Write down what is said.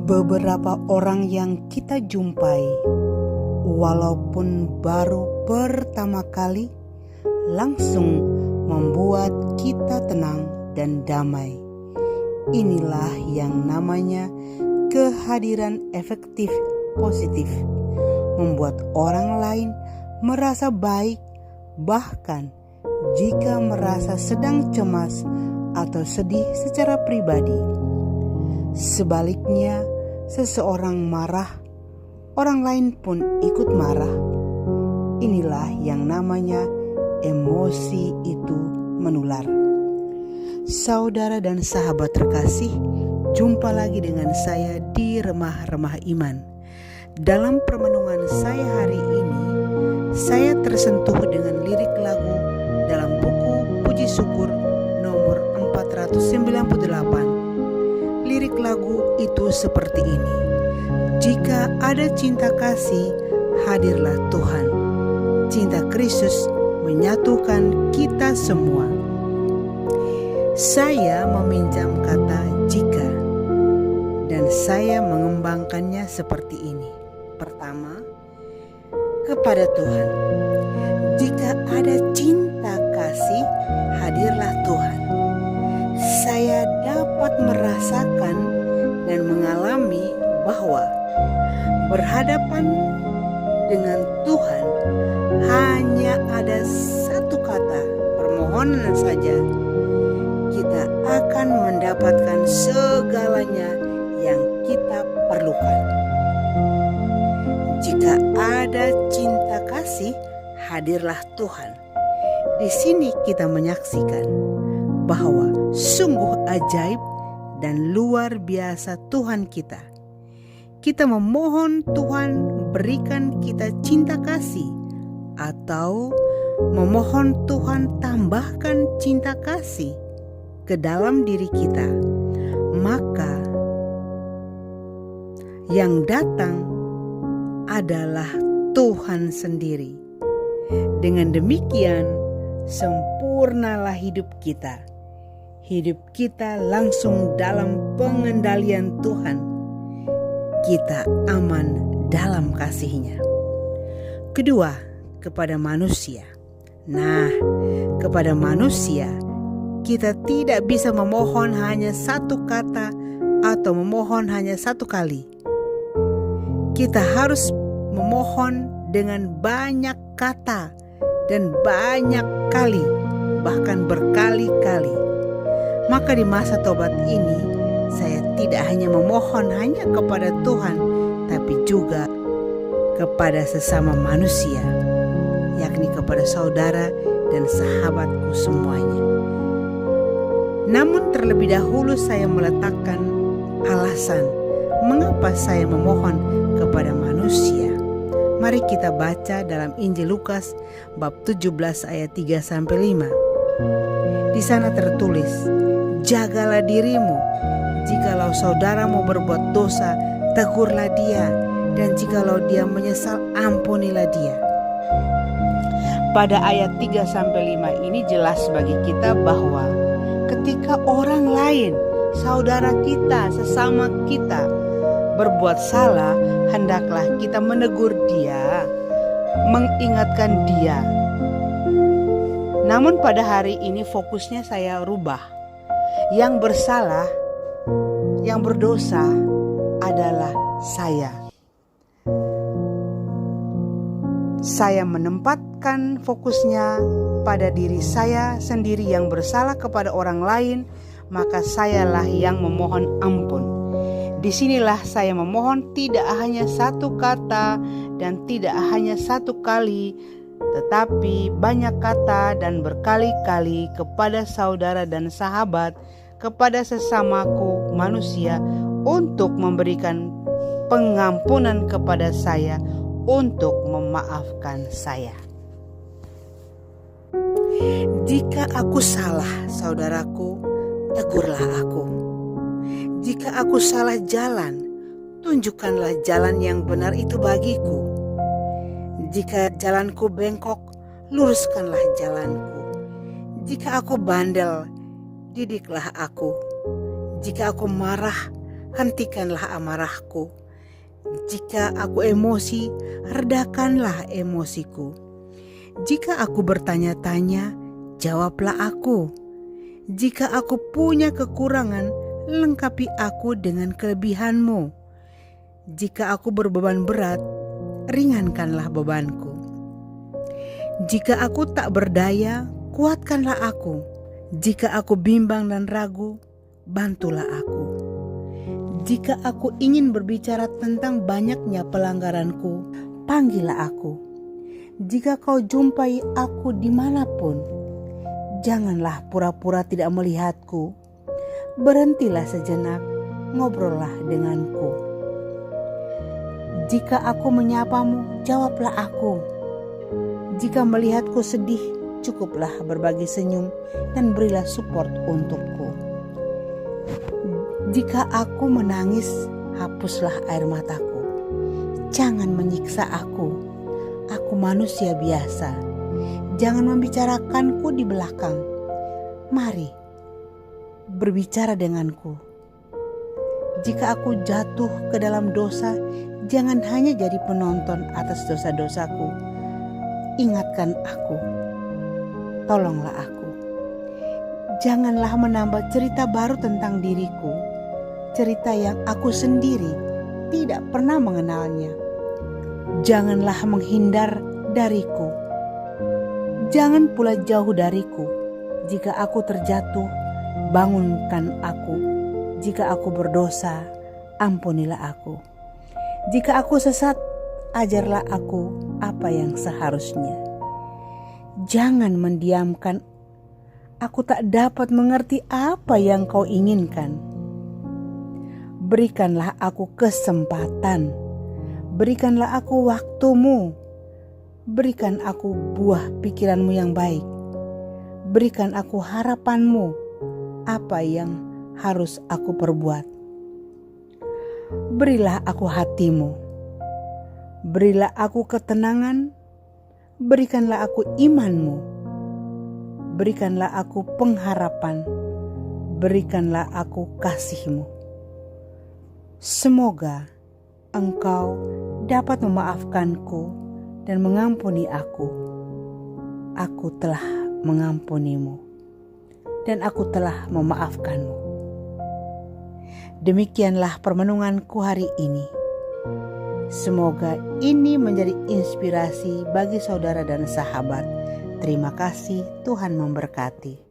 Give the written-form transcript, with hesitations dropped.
Beberapa orang yang kita jumpai, walaupun baru pertama kali, langsung membuat kita tenang dan damai. Inilah yang namanya kehadiran efektif positif, membuat orang lain merasa baik, bahkan jika merasa sedang cemas atau sedih secara pribadi. Sebaliknya, seseorang marah, orang lain pun ikut marah. Inilah yang namanya emosi itu menular. Saudara dan sahabat terkasih, jumpa lagi dengan saya di Remah-Remah Iman. Dalam permenungan saya hari ini, saya tersentuh dengan lirik lagu dalam buku Puji Syukur nomor 498. Lirik lagu itu seperti ini: jika ada cinta kasih, hadirlah Tuhan. Cinta Kristus menyatukan kita semua. Saya meminjam kata jika, dan saya mengembangkannya seperti ini. Pertama, kepada Tuhan. Jika ada cinta kasih, hadirlah Tuhan. Saya dapat merasakan dan mengalami bahwa berhadapan dengan Tuhan hanya ada satu kata permohonan saja. Kita akan mendapatkan segalanya yang kita perlukan. Jika ada cinta kasih, hadirlah Tuhan. Di sini kita menyaksikan bahwa sungguh ajaib dan luar biasa Tuhan kita. Kita memohon Tuhan berikan kita cinta kasih, atau memohon Tuhan tambahkan cinta kasih ke dalam diri kita, maka yang datang adalah Tuhan sendiri. Dengan demikian, sempurnalah hidup kita. Hidup kita langsung dalam pengendalian Tuhan. Kita aman dalam kasih-Nya. Kedua, kepada manusia. Nah, kepada manusia, kita tidak bisa memohon hanya satu kata atau memohon hanya satu kali. Kita harus memohon dengan banyak kata dan banyak kali, bahkan berkali-kali. Maka di masa tobat ini, saya tidak hanya memohon hanya kepada Tuhan, tapi juga kepada sesama manusia, yakni kepada saudara dan sahabatku semuanya. Namun terlebih dahulu saya meletakkan alasan mengapa saya memohon kepada manusia. Mari kita baca dalam Injil Lukas bab 17 ayat 3-5. Di sana tertulis, jagalah dirimu, jikalau saudaramu berbuat dosa, tegurlah dia, dan jikalau dia menyesal, ampunilah dia. Pada ayat 3-5 ini jelas bagi kita bahwa ketika orang lain, saudara kita, sesama kita berbuat salah, hendaklah kita menegur dia, mengingatkan dia. Namun pada hari ini fokusnya saya rubah. Yang bersalah, yang berdosa adalah saya. Saya menempatkan fokusnya pada diri saya sendiri yang bersalah kepada orang lain, maka sayalah yang memohon ampun. Disinilah saya memohon tidak hanya satu kata dan tidak hanya satu kali, tetapi banyak kata dan berkali-kali kepada saudara dan sahabat, kepada sesamaku manusia, untuk memberikan pengampunan kepada saya, untuk memaafkan saya. Jika aku salah, saudaraku, tegurlah aku. Jika aku salah jalan, tunjukkanlah jalan yang benar itu bagiku. Jika jalanku bengkok, luruskanlah jalanku. Jika aku bandel, didiklah aku. Jika aku marah, hentikanlah amarahku. Jika aku emosi, redakanlah emosiku. Jika aku bertanya-tanya, jawablah aku. Jika aku punya kekurangan, lengkapi aku dengan kelebihan-Mu. Jika aku berbeban berat, ringankanlah bebanku. Jika aku tak berdaya, kuatkanlah aku. Jika aku bimbang dan ragu, bantulah aku. Jika aku ingin berbicara tentang banyaknya pelanggaranku, panggillah aku. Jika kau jumpai aku dimanapun, janganlah pura-pura tidak melihatku. Berhentilah sejenak, ngobrollah denganku. Jika aku menyapamu, jawablah aku. Jika melihatku sedih, cukuplah berbagi senyum dan berilah support untukku. Jika aku menangis, hapuslah air mataku. Jangan menyiksa aku. Aku manusia biasa. Jangan membicarakanku di belakang. Mari, berbicara denganku. Jika aku jatuh ke dalam dosa, jangan hanya jadi penonton atas dosa-dosaku. Ingatkan aku. Tolonglah aku. Janganlah menambah cerita baru tentang diriku. Cerita yang aku sendiri tidak pernah mengenalnya. Janganlah menghindar dariku. Jangan pula jauh dariku. Jika aku terjatuh, bangunkan aku. Jika aku berdosa, ampunilah aku. Jika aku sesat, ajarlah aku apa yang seharusnya. Jangan mendiamkan. Aku tak dapat mengerti apa yang kau inginkan. Berikanlah aku kesempatan. Berikanlah aku waktumu. Berikan aku buah pikiranmu yang baik. Berikan aku harapanmu. Apa yang harus aku perbuat? Berilah aku hatimu. Berilah aku ketenangan. Berikanlah aku imanmu. Berikanlah aku pengharapan. Berikanlah aku kasihmu. Semoga Engkau dapat memaafkanku dan mengampuni aku. Aku telah mengampunimu dan aku telah memaafkanmu. Demikianlah permenunganku hari ini. Semoga ini menjadi inspirasi bagi saudara dan sahabat. Terima kasih, Tuhan memberkati.